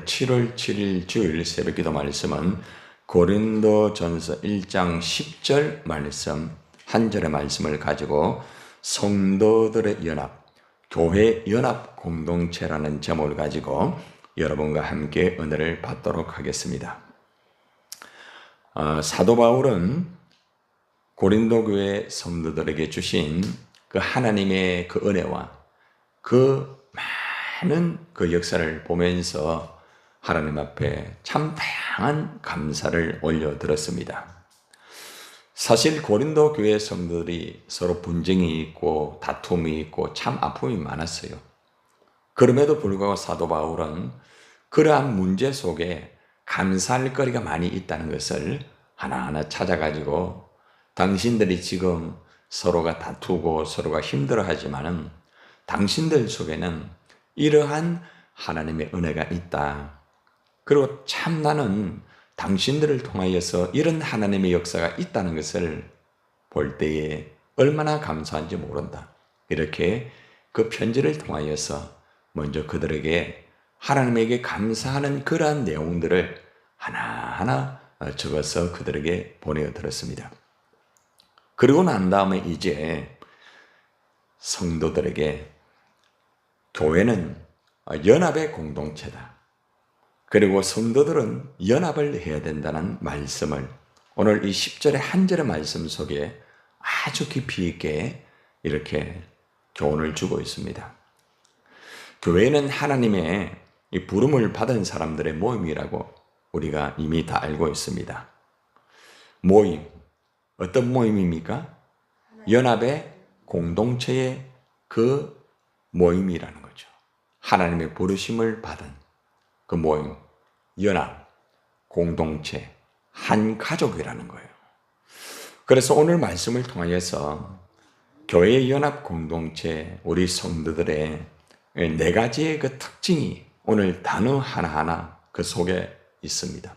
7월 7일 주일 새벽기도 말씀은 고린도전서 1장 10절 말씀 한 절의 말씀을 가지고 성도들의 연합, 교회 연합 공동체라는 제목을 가지고 여러분과 함께 은혜를 받도록 하겠습니다. 사도 바울은 고린도 교회 성도들에게 주신 그 하나님의 그 은혜와 그 많은 그 역사를 보면서 하나님 앞에 참 다양한 감사를 올려드렸습니다. 사실 고린도 교회 성도들이 서로 분쟁이 있고 다툼이 있고 참 아픔이 많았어요. 그럼에도 불구하고 사도 바울은 그러한 문제 속에 감사할 거리가 많이 있다는 것을 하나하나 찾아가지고 당신들이 지금 서로가 다투고 서로가 힘들어하지만은 당신들 속에는 이러한 하나님의 은혜가 있다. 그리고 참 나는 당신들을 통하여서 이런 하나님의 역사가 있다는 것을 볼 때에 얼마나 감사한지 모른다. 이렇게 그 편지를 통하여서 먼저 그들에게 하나님에게 감사하는 그러한 내용들을 하나하나 적어서 그들에게 보내드렸습니다. 그리고 난 다음에 이제 성도들에게 교회는 연합의 공동체다. 그리고 성도들은 연합을 해야 된다는 말씀을 오늘 이 10절의 한 절의 말씀 속에 아주 깊이 있게 이렇게 교훈을 주고 있습니다. 교회는 하나님의 이 부름을 받은 사람들의 모임이라고 우리가 이미 다 알고 있습니다. 모임, 어떤 모임입니까? 연합의 공동체의 그 모임이라는 거죠. 하나님의 부르심을 받은 그 모임, 연합, 공동체, 한 가족이라는 거예요. 그래서 오늘 말씀을 통하여서 교회 연합 공동체, 우리 성도들의 네 가지의 그 특징이 오늘 단어 하나하나 그 속에 있습니다.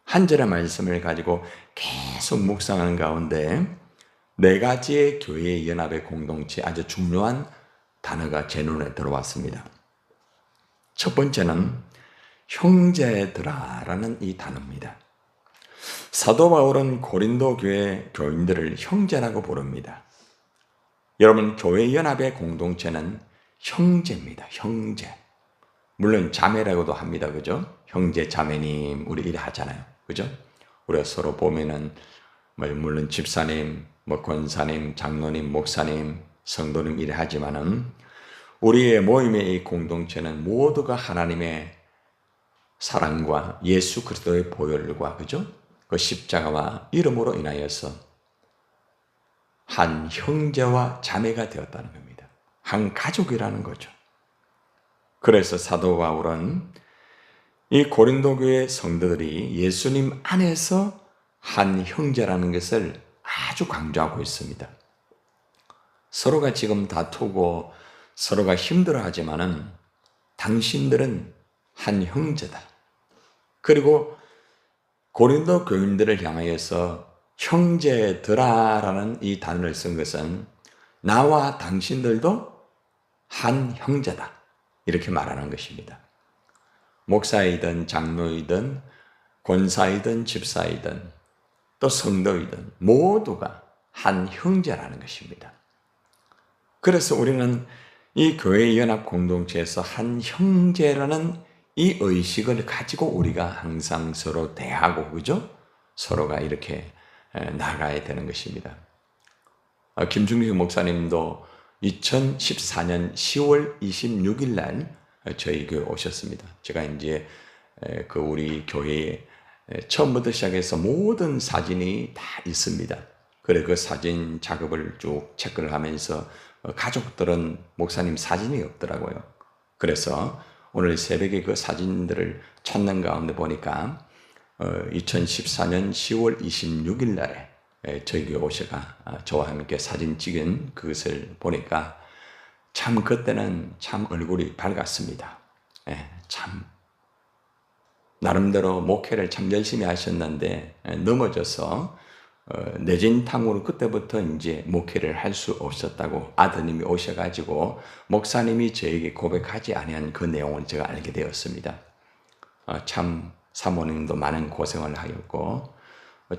한 절의 말씀을 가지고 계속 묵상하는 가운데 네 가지의 교회 연합의 공동체 아주 중요한 단어가 제 눈에 들어왔습니다. 첫 번째는 형제들아라는 이 단어입니다. 사도 바울은 고린도 교회 교인들을 형제라고 부릅니다. 여러분, 교회 연합의 공동체는 형제입니다. 형제. 물론 자매라고도 합니다. 그죠? 형제 자매님 우리 이래 하잖아요. 그죠? 우리가 서로 보면은 물론 집사님, 권사님, 장로님, 목사님, 성도님 이래 하지만은 우리의 모임의 이 공동체는 모두가 하나님의 사랑과 예수 그리스도의 보혈과 그죠? 그 십자가와 이름으로 인하여서 한 형제와 자매가 되었다는 겁니다. 한 가족이라는 거죠. 그래서 사도 바울은 이 고린도 교회 성도들이 예수님 안에서 한 형제라는 것을 아주 강조하고 있습니다. 서로가 지금 다투고 서로가 힘들어하지만은 당신들은 한 형제다. 그리고 고린도 교인들을 향하여서 형제들아라는 이 단어를 쓴 것은 나와 당신들도 한 형제다. 이렇게 말하는 것입니다. 목사이든 장로이든 권사이든 집사이든 또 성도이든 모두가 한 형제라는 것입니다. 그래서 우리는 이 교회 연합 공동체에서 한 형제라는 이 의식을 가지고 우리가 항상 서로 대하고 그죠? 서로가 이렇게 나가야 되는 것입니다. 김중식 목사님도 2014년 10월 26일 날 저희 교회 오셨습니다. 제가 이제 그 우리 교회에 처음부터 시작해서 모든 사진이 다 있습니다. 그래 그 사진 작업을 쭉 체크를 하면서 가족들은 목사님 사진이 없더라고요. 그래서 오늘 새벽에 그 사진들을 찾는 가운데 보니까 2014년 10월 26일 날에 저희 교회 오셔가 저와 함께 사진 찍은 그것을 보니까 참 그때는 참 얼굴이 밝았습니다. 참 나름대로 목회를 참 열심히 하셨는데 넘어져서 내진탕으로 그때부터 이제 목회를 할 수 없었다고 아드님이 오셔가지고 목사님이 저에게 고백하지 아니한 그 내용을 제가 알게 되었습니다. 참 사모님도 많은 고생을 하였고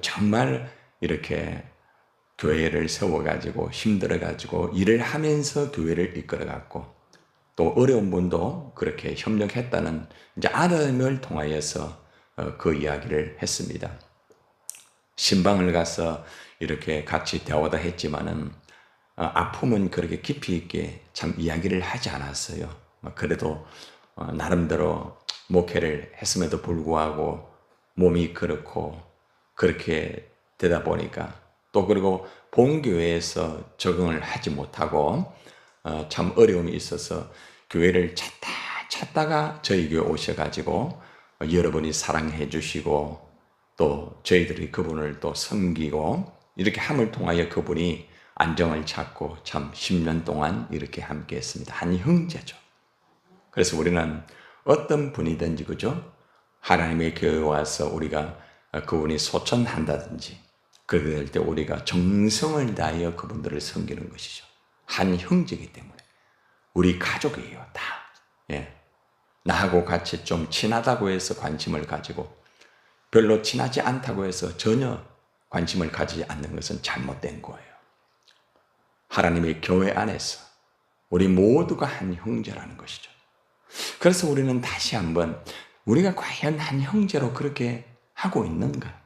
정말 이렇게 교회를 세워가지고 힘들어가지고 일을 하면서 교회를 이끌어갔고 또 어려운 분도 그렇게 협력했다는 이제 아름을 통하여서 그 이야기를 했습니다. 신방을 가서 이렇게 같이 대화도 했지만은 아픔은 그렇게 깊이 있게 참 이야기를 하지 않았어요. 그래도 나름대로 목회를 했음에도 불구하고 몸이 그렇고 그렇게 되다 보니까 또 그리고 본교회에서 적응을 하지 못하고 참 어려움이 있어서 교회를 찾다가 저희 교회 오셔가지고 여러분이 사랑해 주시고 또 저희들이 그분을 또 섬기고 이렇게 함을 통하여 그분이 안정을 찾고 참 10년 동안 이렇게 함께 했습니다. 한 형제죠. 그래서 우리는 어떤 분이든지 그죠? 하나님의 교회에 와서 우리가 그분이 소천한다든지 그렇게 될 때 우리가 정성을 다하여 그분들을 섬기는 것이죠. 한 형제이기 때문에 우리 가족이에요. 다. 예. 나하고 같이 좀 친하다고 해서 관심을 가지고 별로 친하지 않다고 해서 전혀 관심을 가지지 않는 것은 잘못된 거예요. 하나님의 교회 안에서 우리 모두가 한 형제라는 것이죠. 그래서 우리는 다시 한번 우리가 과연 한 형제로 그렇게 하고 있는가?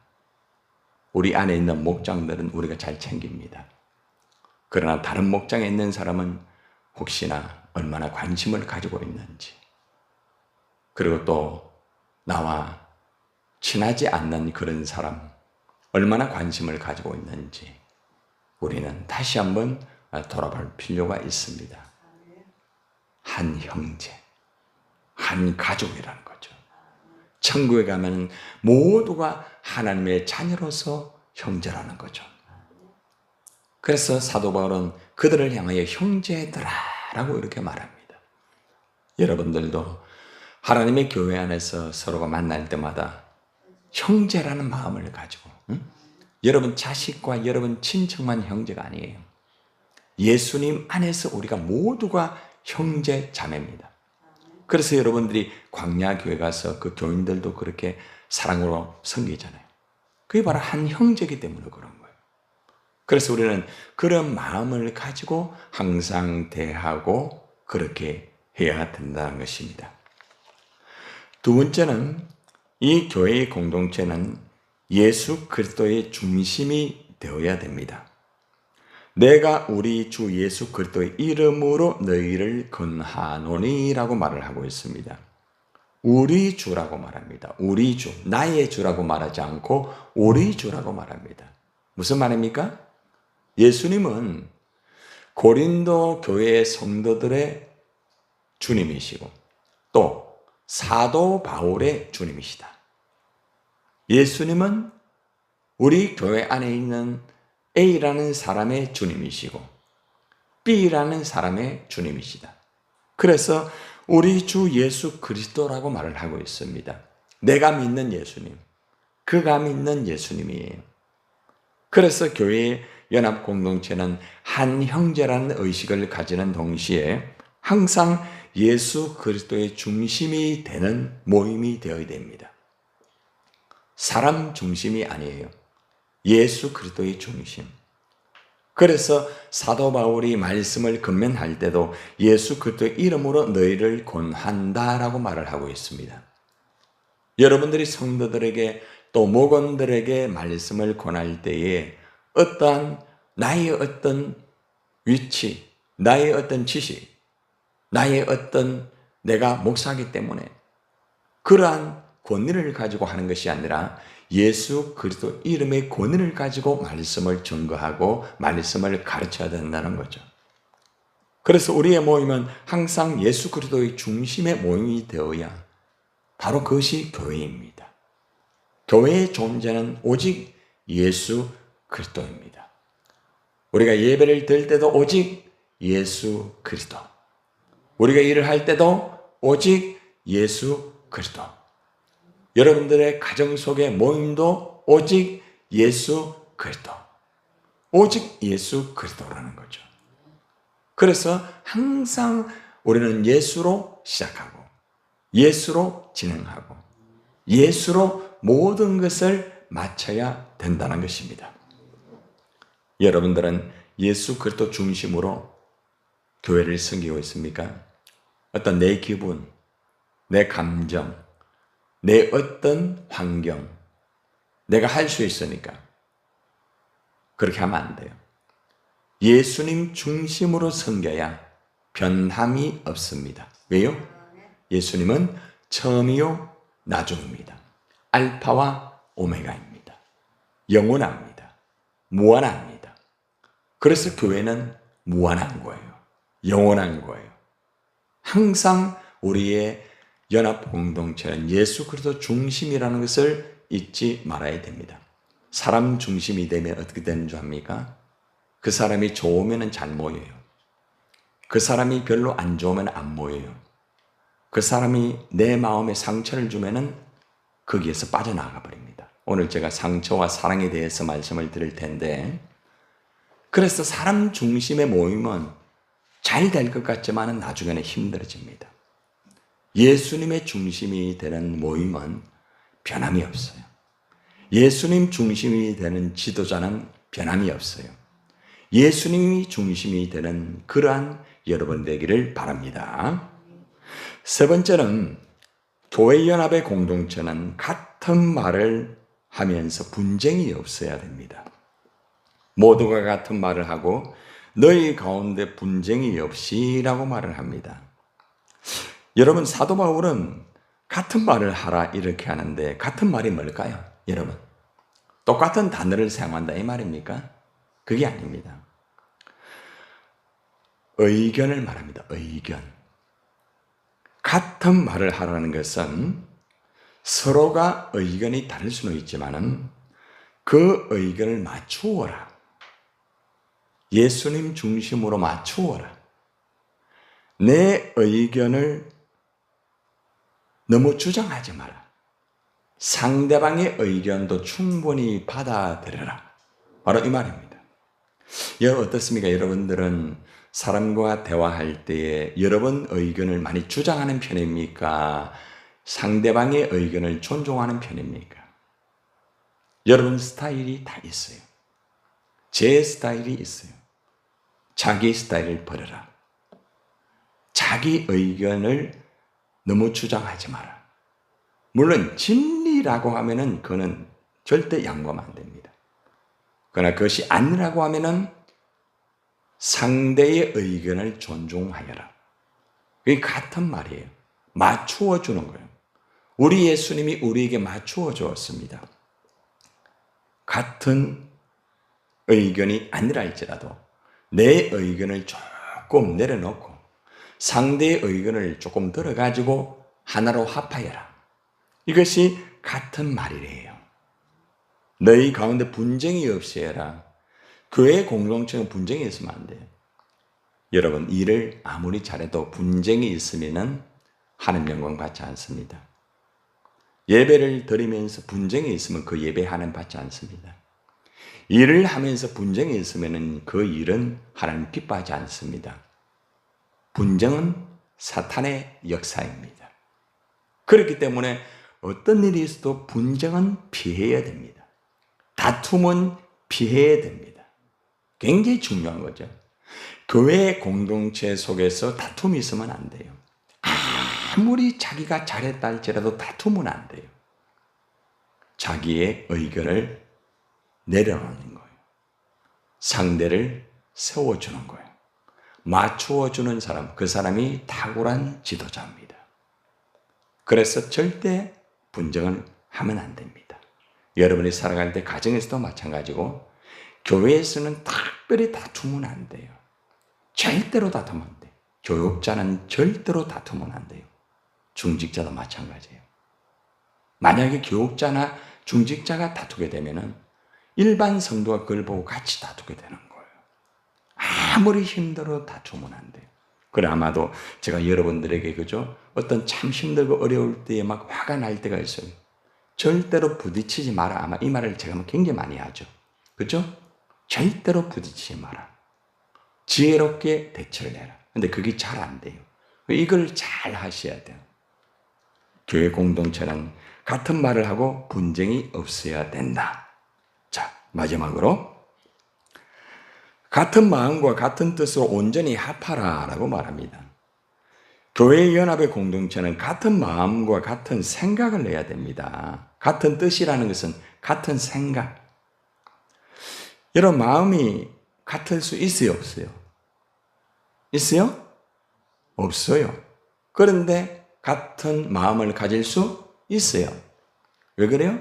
우리 안에 있는 목장들은 우리가 잘 챙깁니다. 그러나 다른 목장에 있는 사람은 혹시나 얼마나 관심을 가지고 있는지, 그리고 또 나와 친하지 않는 그런 사람 얼마나 관심을 가지고 있는지 우리는 다시 한번 돌아볼 필요가 있습니다. 한 형제, 한 가족이라는 거죠. 천국에 가면 모두가 하나님의 자녀로서 형제라는 거죠. 그래서 사도 바울은 그들을 향하여 형제들아라고 이렇게 말합니다. 여러분들도 하나님의 교회 안에서 서로가 만날 때마다 형제라는 마음을 가지고 여러분 자식과 여러분 친척만 형제가 아니에요. 예수님 안에서 우리가 모두가 형제 자매입니다. 그래서 여러분들이 광야교회 가서 그 교인들도 그렇게 사랑으로 섬기잖아요. 그게 바로 한 형제이기 때문에 그런 거예요. 그래서 우리는 그런 마음을 가지고 항상 대하고 그렇게 해야 된다는 것입니다. 두 번째는 이 교회의 공동체는 예수 그리스도의 중심이 되어야 됩니다. 내가 우리 주 예수 그리스도의 이름으로 너희를 건하노니라고 말을 하고 있습니다. 우리 주라고 말합니다. 우리 주, 나의 주라고 말하지 않고 우리 주라고 말합니다. 무슨 말입니까? 예수님은 고린도 교회의 성도들의 주님이시고 또 사도 바울의 주님이시다. 예수님은 우리 교회 안에 있는 A라는 사람의 주님이시고 B라는 사람의 주님이시다. 그래서 우리 주 예수 그리스도라고 말을 하고 있습니다. 내가 믿는 예수님, 그가 믿는 예수님이에요. 그래서 교회의 연합 공동체는 한 형제라는 의식을 가지는 동시에 항상 예수 그리스도의 중심이 되는 모임이 되어야 됩니다. 사람 중심이 아니에요. 예수 그리스도의 중심. 그래서 사도 바울이 말씀을 권면할 때도 예수 그리스도의 이름으로 너희를 권한다라고 말을 하고 있습니다. 여러분들이 성도들에게 또 목원들에게 말씀을 권할 때에 어떠한 나의 어떤 위치, 나의 어떤 지식, 나의 어떤 내가 목사이기 때문에 그러한 권위를 가지고 하는 것이 아니라 예수 그리스도 이름의 권위를 가지고 말씀을 증거하고 말씀을 가르쳐야 된다는 거죠. 그래서 우리의 모임은 항상 예수 그리스도의 중심의 모임이 되어야 바로 그것이 교회입니다. 교회의 존재는 오직 예수 그리스도입니다. 우리가 예배를 드릴 때도 오직 예수 그리스도. 우리가 일을 할 때도 오직 예수 그리스도. 여러분들의 가정 속의 모임도 오직 예수 그리스도. 오직 예수 그리스도라는 거죠. 그래서 항상 우리는 예수로 시작하고 예수로 진행하고 예수로 모든 것을 맞춰야 된다는 것입니다. 여러분들은 예수 그리스도 중심으로 교회를 섬기고 있습니까? 어떤 내 기분, 내 감정, 내 어떤 환경, 내가 할 수 있으니까 그렇게 하면 안 돼요. 예수님 중심으로 섬겨야 변함이 없습니다. 왜요? 예수님은 처음이요 나중입니다. 알파와 오메가입니다. 영원합니다. 무한합니다. 그래서 교회는 무한한 거예요. 영원한 거예요. 항상 우리의 연합 공동체는 예수 그리스도 중심이라는 것을 잊지 말아야 됩니다. 사람 중심이 되면 어떻게 되는 줄 압니까? 그 사람이 좋으면 잘 모여요. 그 사람이 별로 안 좋으면 안 모여요. 그 사람이 내 마음에 상처를 주면은 거기에서 빠져나가 버립니다. 오늘 제가 상처와 사랑에 대해서 말씀을 드릴 텐데, 그래서 사람 중심의 모임은 잘 될 것 같지만 나중에는 힘들어집니다. 예수님의 중심이 되는 모임은 변함이 없어요. 예수님 중심이 되는 지도자는 변함이 없어요. 예수님이 중심이 되는 그러한 여러분 되기를 바랍니다. 세 번째는 교회연합의 공동체는 같은 말을 하면서 분쟁이 없어야 됩니다. 모두가 같은 말을 하고 너희 가운데 분쟁이 없이라고 말을 합니다. 여러분, 사도 바울은 같은 말을 하라 이렇게 하는데 같은 말이 뭘까요? 여러분, 똑같은 단어를 사용한다 이 말입니까? 그게 아닙니다. 의견을 말합니다. 의견. 같은 말을 하라는 것은 서로가 의견이 다를 수는 있지만은 그 의견을 맞추어라. 예수님 중심으로 맞추어라. 내 의견을 너무 주장하지 마라. 상대방의 의견도 충분히 받아들여라. 바로 이 말입니다. 여러분 어떻습니까? 여러분들은 사람과 대화할 때에 여러분 의견을 많이 주장하는 편입니까? 상대방의 의견을 존중하는 편입니까? 여러분 스타일이 다 있어요. 제 스타일이 있어요. 자기 스타일을 버려라. 자기 의견을 너무 주장하지 마라. 물론 진리라고 하면은 그거는 절대 양보하면 안 됩니다. 그러나 그것이 아니라고 하면은 상대의 의견을 존중하여라. 그게 같은 말이에요. 맞추어 주는 거예요. 우리 예수님이 우리에게 맞추어 주었습니다. 같은 의견이 아니라 할지라도 내 의견을 조금 내려놓고 상대의 의견을 조금 들어가지고 하나로 합하여라. 이것이 같은 말이래요. 너희 가운데 분쟁이 없이 해라. 교회 공동체는 분쟁이 있으면 안 돼요. 여러분, 일을 아무리 잘해도 분쟁이 있으면 하는 영광 받지 않습니다. 예배를 드리면서 분쟁이 있으면 그 예배 하나님 받지 않습니다. 일을 하면서 분쟁이 있으면 그 일은 하나님 기뻐하지 않습니다. 분쟁은 사탄의 역사입니다. 그렇기 때문에 어떤 일이 있어도 분쟁은 피해야 됩니다. 다툼은 피해야 됩니다. 굉장히 중요한 거죠. 교회 공동체 속에서 다툼이 있으면 안 돼요. 아무리 자기가 잘했다 할지라도 다투면 안 돼요. 자기의 의견을 내려놓는 거예요. 상대를 세워주는 거예요. 맞추어주는 사람, 그 사람이 탁월한 지도자입니다. 그래서 절대 분쟁을 하면 안 됩니다. 여러분이 살아갈 때 가정에서도 마찬가지고 교회에서는 특별히 다투면 안 돼요. 절대로 다투면 안 돼요. 교육자는 절대로 다투면 안 돼요. 중직자도 마찬가지예요. 만약에 교육자나 중직자가 다투게 되면은 일반 성도가 그걸 보고 같이 다투게 되는 거예요. 아무리 힘들어도 다투면 안 돼요. 그래 아마도 제가 여러분들에게 그죠? 어떤 참 힘들고 어려울 때에 막 화가 날 때가 있어요. 절대로 부딪히지 마라. 아마 이 말을 제가 굉장히 많이 하죠. 그죠? 절대로 부딪히지 마라. 지혜롭게 대처를 해라. 근데 그게 잘 안 돼요. 이걸 잘 하셔야 돼요. 교회 공동체는 같은 말을 하고 분쟁이 없어야 된다. 자, 마지막으로 같은 마음과 같은 뜻으로 온전히 합하라라고 말합니다. 교회 연합의 공동체는 같은 마음과 같은 생각을 내야 됩니다. 같은 뜻이라는 것은 같은 생각. 여러분 마음이 같을 수 있어요, 없어요? 있어요? 없어요. 그런데 같은 마음을 가질 수 있어요. 왜 그래요?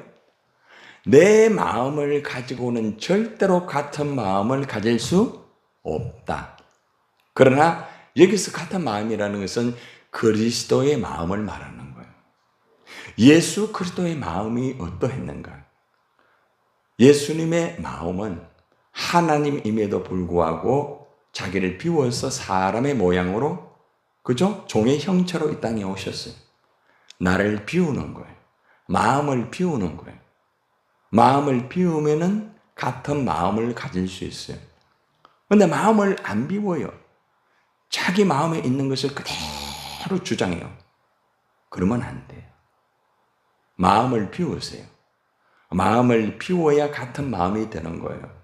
내 마음을 가지고는 절대로 같은 마음을 가질 수 없다. 그러나 여기서 같은 마음이라는 것은 그리스도의 마음을 말하는 거예요. 예수 그리스도의 마음이 어떠했는가? 예수님의 마음은 하나님임에도 불구하고 자기를 비워서 사람의 모양으로, 그죠? 종의 형체로 이 땅에 오셨어요. 나를 비우는 거예요. 마음을 비우는 거예요. 마음을 비우면은 같은 마음을 가질 수 있어요. 그런데 마음을 안 비워요. 자기 마음에 있는 것을 그대로 주장해요. 그러면 안 돼요. 마음을 비우세요. 마음을 비워야 같은 마음이 되는 거예요.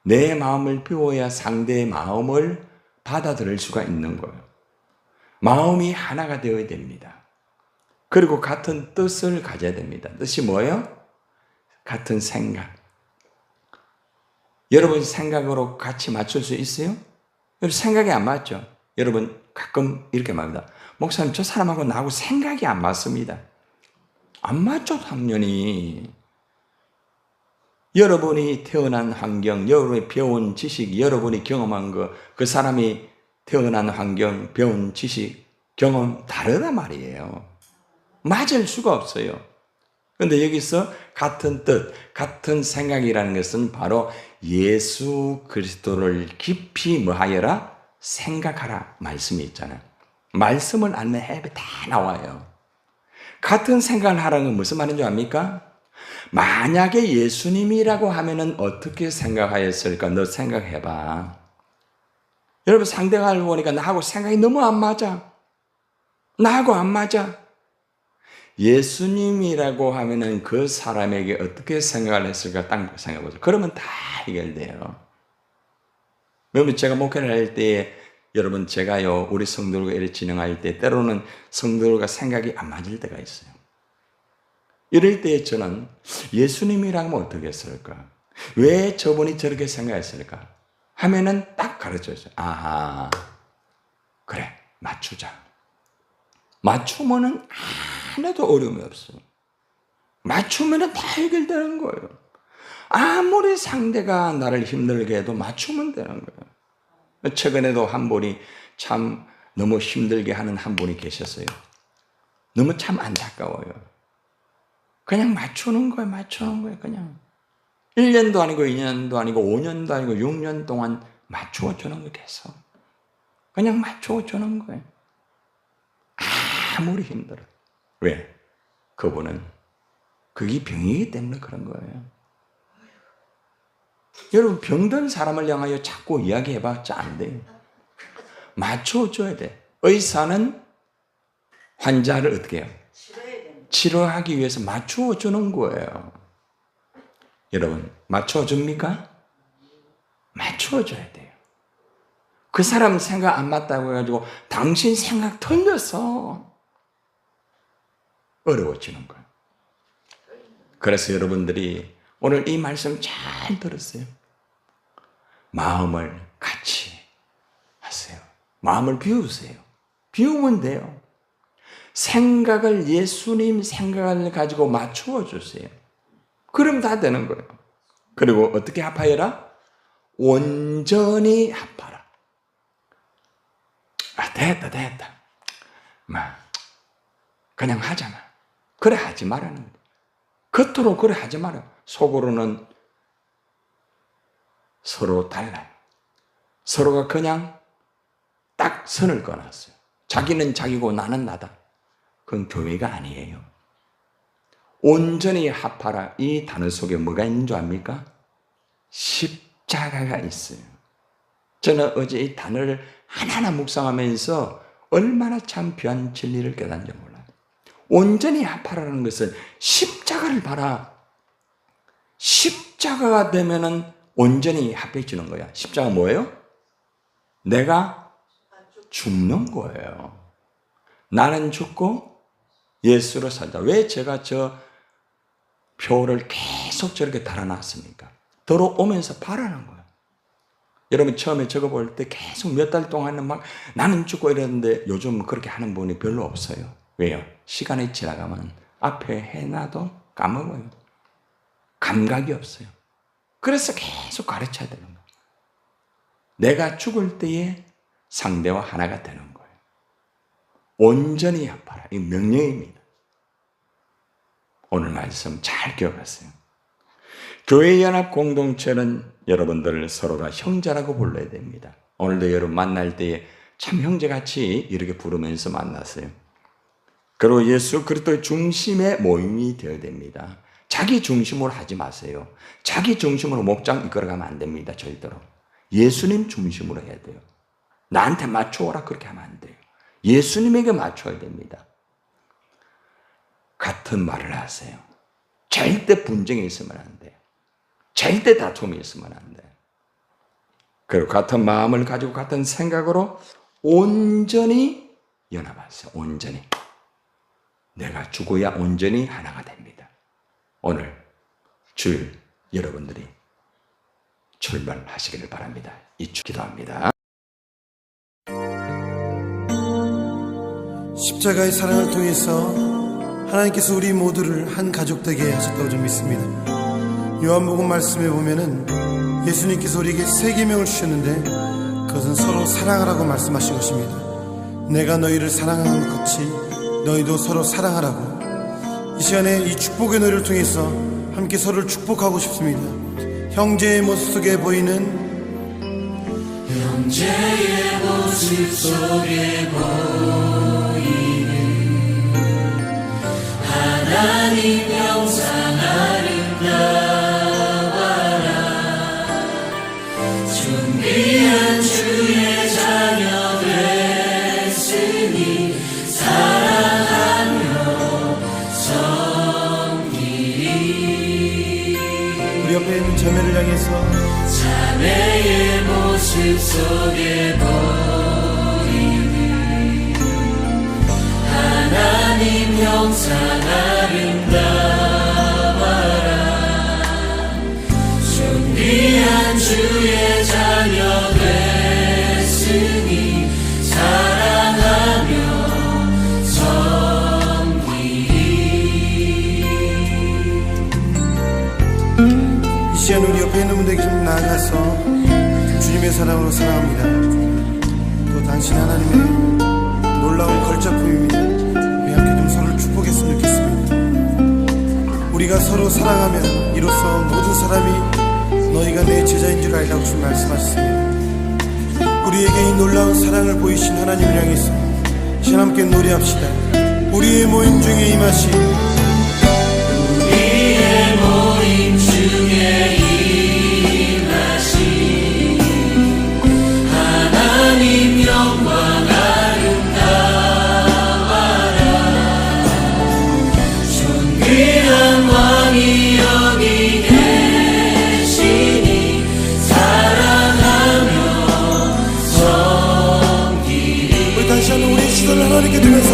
내 마음을 비워야 상대의 마음을 받아들일 수가 있는 거예요. 마음이 하나가 되어야 됩니다. 그리고 같은 뜻을 가져야 됩니다. 뜻이 뭐예요? 같은 생각. 여러분 생각으로 같이 맞출 수 있어요? 여러분 생각이 안 맞죠? 여러분 가끔 이렇게 말합니다. 목사님 저 사람하고 나하고 생각이 안 맞습니다. 안 맞죠, 당연히. 여러분이 태어난 환경, 여러분이 배운 지식, 여러분이 경험한 거, 그 사람이 태어난 환경, 배운 지식, 경험 다르단 말이에요. 맞을 수가 없어요. 그런데 여기서 같은 뜻, 같은 생각이라는 것은 바로 예수 그리스도를 깊이 뭐하여라? 생각하라 말씀이 있잖아요. 말씀을 알면 해답이 다 나와요. 같은 생각을 하라는 건 무슨 말인 줄 압니까? 만약에 예수님이라고 하면은 어떻게 생각하였을까? 너 생각해봐. 여러분 상대가 보니까 나하고 생각이 너무 안 맞아. 나하고 안 맞아. 예수님이라고 하면은 그 사람에게 어떻게 생각을 했을까? 딱 생각해보세요. 그러면 다 해결돼요. 여러분 제가 목회를 할 때 여러분 제가요 우리 성도들과 이렇게 진행할 때 때로는 성도들과 생각이 안 맞을 때가 있어요. 이럴 때 저는 예수님이라면 어떻게 했을까? 왜 저분이 저렇게 생각했을까? 하면은 딱 가르쳐줘요. 아하, 그래, 맞추자. 맞추면은 하나도 어려움이 없어요. 맞추면은 다 해결되는 거예요. 아무리 상대가 나를 힘들게 해도 맞추면 되는 거예요. 최근에도 한 분이 참 너무 힘들게 하는 한 분이 계셨어요. 너무 참 안타까워요. 그냥 맞추는 거예요, 그냥. 1년도 아니고 2년도 아니고 5년도 아니고 6년 동안 맞추어주는 거 계속. 그냥 맞추어주는 거예요. 아무리 힘들어. 왜? 그분은 그게 병이기 때문에 그런 거예요. 여러분 병든 사람을 향하여 자꾸 이야기해봤자 안 돼요. 맞춰줘야 돼. 의사는 환자를 어떻게 해요? 치료하기 위해서 맞춰주는 거예요. 여러분 맞춰줍니까? 맞춰줘야 돼요. 그 사람 생각 안 맞다고 해가지고 당신 생각 틀렸어. 어려워지는 거예요. 그래서 여러분들이 오늘 이 말씀 잘 들었어요. 마음을 같이 하세요. 마음을 비우세요. 비우면 돼요. 생각을 예수님 생각을 가지고 맞추어 주세요. 그럼 다 되는 거예요. 그리고 어떻게 합하여라? 온전히 합하라. 아, 됐다. 그냥 하잖아. 그래 하지 말라는 거예요. 겉으로 그래 하지 마라. 속으로는 서로 달라요. 서로가 그냥 딱 선을 꺼놨어요. 자기는 자기고 나는 나다. 그건 교회가 아니에요. 온전히 합하라. 이 단어 속에 뭐가 있는 줄 압니까? 십자가가 있어요. 저는 어제 이 단어를 하나하나 묵상하면서 얼마나 참 귀한 진리를 깨닫는지 몰라요. 온전히 합하라는 것은 십자가를 봐라. 십자가가 되면은 온전히 합해지는 거야. 십자가 뭐예요? 내가 죽는 거예요. 나는 죽고 예수로 살자. 왜 제가 저 표를 계속 저렇게 달아놨습니까? 들어오면서 바라는 거예요. 여러분 처음에 저거 볼 때 계속 몇 달 동안은 막 나는 죽고 이랬는데 요즘 그렇게 하는 분이 별로 없어요. 왜요? 시간이 지나가면 앞에 해놔도 까먹어요. 감각이 없어요. 그래서 계속 가르쳐야 되는 거예요. 내가 죽을 때에 상대와 하나가 되는 거예요. 온전히 합하라. 이 명령입니다. 오늘 말씀 잘 기억하세요. 교회 연합 공동체는 여러분들 서로가 형제라고 불러야 됩니다. 오늘도 여러분 만날 때에 참 형제같이 이렇게 부르면서 만났어요. 그리고 예수 그리스도의 중심의 모임이 되어야 됩니다. 자기 중심으로 하지 마세요. 자기 중심으로 목장 이끌어가면 안 됩니다. 절대로. 예수님 중심으로 해야 돼요. 나한테 맞춰오라 그렇게 하면 안 돼요. 예수님에게 맞춰야 됩니다. 같은 말을 하세요. 절대 분쟁이 있으면 안 돼요. 절대 다툼이 있으면 안 돼요. 그리고 같은 마음을 가지고 같은 생각으로 온전히 연합하세요. 온전히. 내가 죽어야 온전히 하나가 됩니다. 오늘 주일 여러분들이 출발하시기를 바랍니다. 이주 기도합니다. 십자가의 사랑을 통해서 하나님께서 우리 모두를 한 가족 되게 하셨다고 좀 믿습니다. 요한복음 말씀에 보면은 예수님께서 우리에게 세 계명을 주셨는데 그것은 서로 사랑하라고 말씀하신 것입니다. 내가 너희를 사랑하는 것 같이 너희도 서로 사랑하라고. 이 시간에 이 축복의 노래를 통해서 함께 서로를 축복하고 싶습니다. 형제의 모습 속에 보이는 형제의 모습 속에 보이는 하나님 형상 아름다워라. 준비한 주의 자녀 됐으니 사랑하며 섬기리. 우리 옆에 있는 자매를 향해서 자매의 모습 속에 보이는 하나님 형상 아름다워라. 준비한 주의 자녀 됐으니 사랑하며 섬기리. 이 시간 우리 옆에 있는 분들에게 좀 나아가서 주님의 사랑으로 사랑합니다. 또 당신 하나님의 놀라운 걸작품입니다. 우리 함께 좀 서로를 축복했으면 좋겠습니다. 우리가 서로 사랑하면 이로써 모든 사람이 너희가 내 제자인 줄 알라고 주님 말씀하셨습니다. 우리에게 이 놀라운 사랑을 보이신 하나님을 향해서 이 시간 함께 노래합시다. 우리의 모임 중에 임하신 우리의 모임 중에 임하신 하나님 영광 아름다워라. 존귀한 왕이 여기 계시니 사랑하며 섬기리. 우리 다시 한번 우리 시선을 하나님께 두면서